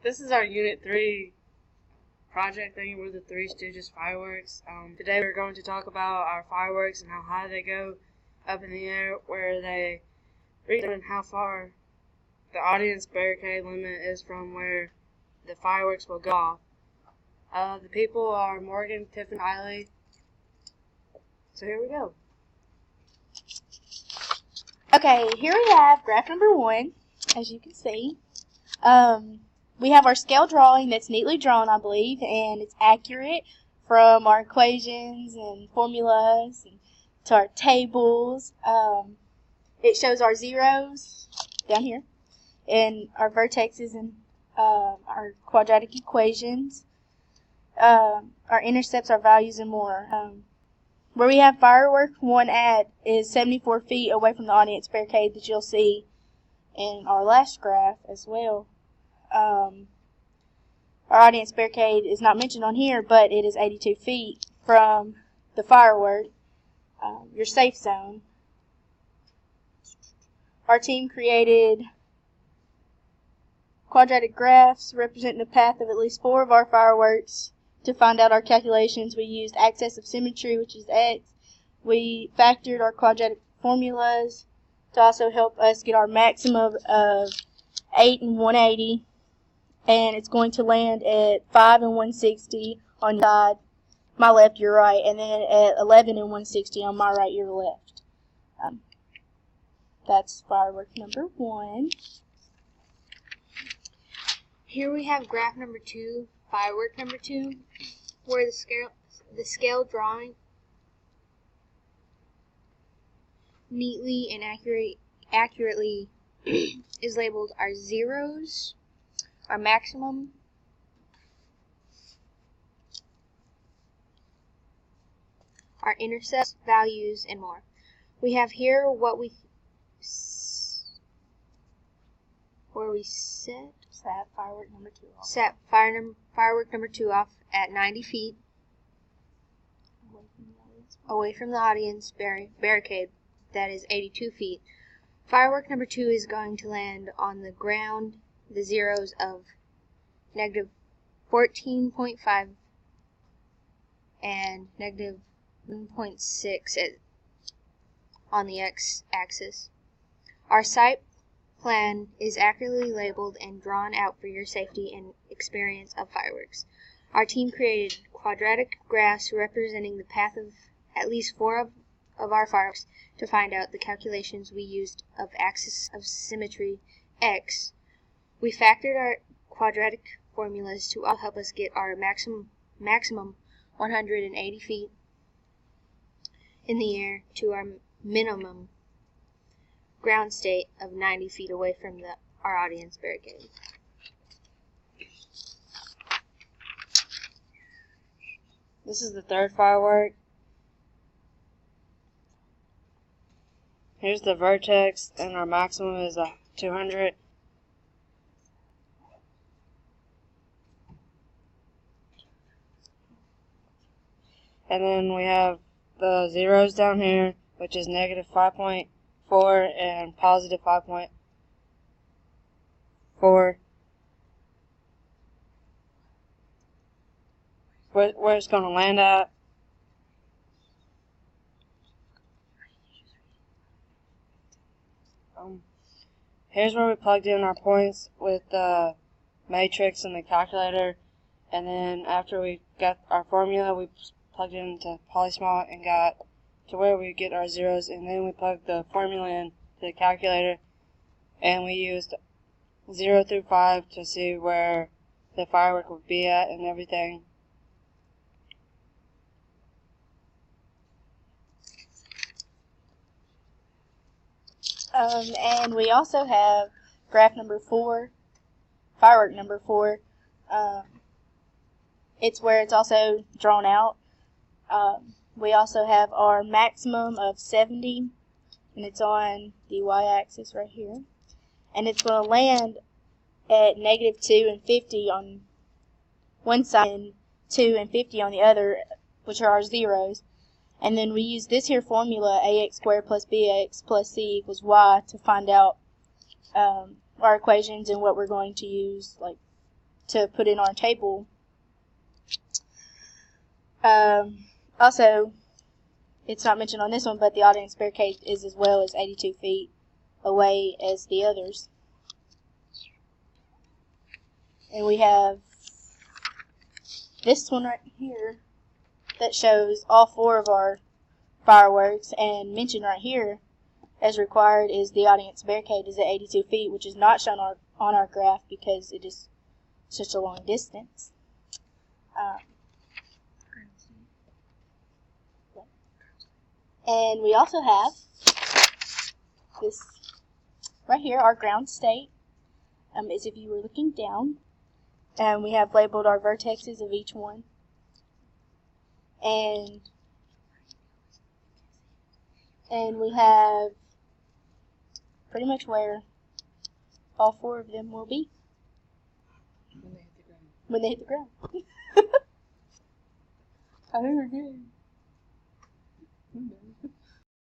This is our Unit 3 project thing with the Three Stooges fireworks. Today we're going to talk about our fireworks and how high they go up in the air, where they reach, and how far the audience barricade limit is from where the fireworks will go off. The people are Morgan, Tiffany Kylie. So here we go. Okay, here we have graph number 1, as you can see. We have our scale drawing that's neatly drawn, I believe, and it's accurate from our equations and formulas and to our tables. It shows our zeros down here and our vertexes and our quadratic equations, our intercepts, our values, and more. Where we have firework 1 at is 74 feet away from the audience barricade that you'll see in our last graph as well. Our audience barricade is not mentioned on here, but it is 82 feet from the firework, your safe zone. Our team created quadratic graphs representing the path of at least 4 of our fireworks. To find out our calculations, we used axis of symmetry, which is x. We factored our quadratic formulas to also help us get our maximum of 8 and 180. And it's going to land at 5 and 160 on your side, my left, your right, and then at 11 and 160 on my right, your left. That's firework number 1. Here we have graph number 2, firework number 2, where the scale drawing neatly and accurately is labeled our zeros, our maximum, our intercepts, values, and more. We have here what we Set firework number 2 off. Set firework number 2 off at 90 feet away from the audience barricade that is 82 feet. Firework number 2 is going to land on the ground, the zeros of negative 14.5 and negative 1.6 on the x-axis. Our site plan is accurately labeled and drawn out for your safety and experience of fireworks. Our team created quadratic graphs representing the path of at least 4 of our fireworks. To find out the calculations, we used of axis of symmetry x. We factored our quadratic formulas to all help us get our maximum 180 feet in the air to our minimum ground state of 90 feet away from our audience barricade. This is the 3rd firework. Here's the vertex, and our maximum is 200. And then we have the zeros down here, which is negative 5.4 and positive 5.4. Where it's going to land at. Here's where we plugged in our points with the matrix and the calculator, and then after we got our formula, we plugged it into Polysmall and got to where we get our zeros, and then we plugged the formula in to the calculator, and we used 0 through 5 to see where the firework would be at and everything. And we also have graph number 4, firework number 4. It's where it's also drawn out. We also have our maximum of 70, and it's on the y-axis right here. And it's going to land at negative 2 and 50 on one side and 2 and 50 on the other, which are our zeros. And then we use this here formula, ax squared plus bx plus c equals y, to find out our equations and what we're going to use, like to put in our table. Also, it's not mentioned on this one, but the audience barricade is as well as 82 feet away as the others. And we have this one right here that shows all 4 of our fireworks, and mentioned right here as required is the audience barricade is at 82 feet, which is not shown on our graph because it is such a long distance. And we also have this right here, our ground state, as if you were looking down. And we have labeled our vertexes of each one. And we have pretty much where all 4 of them will be when they hit the ground. I think we're good.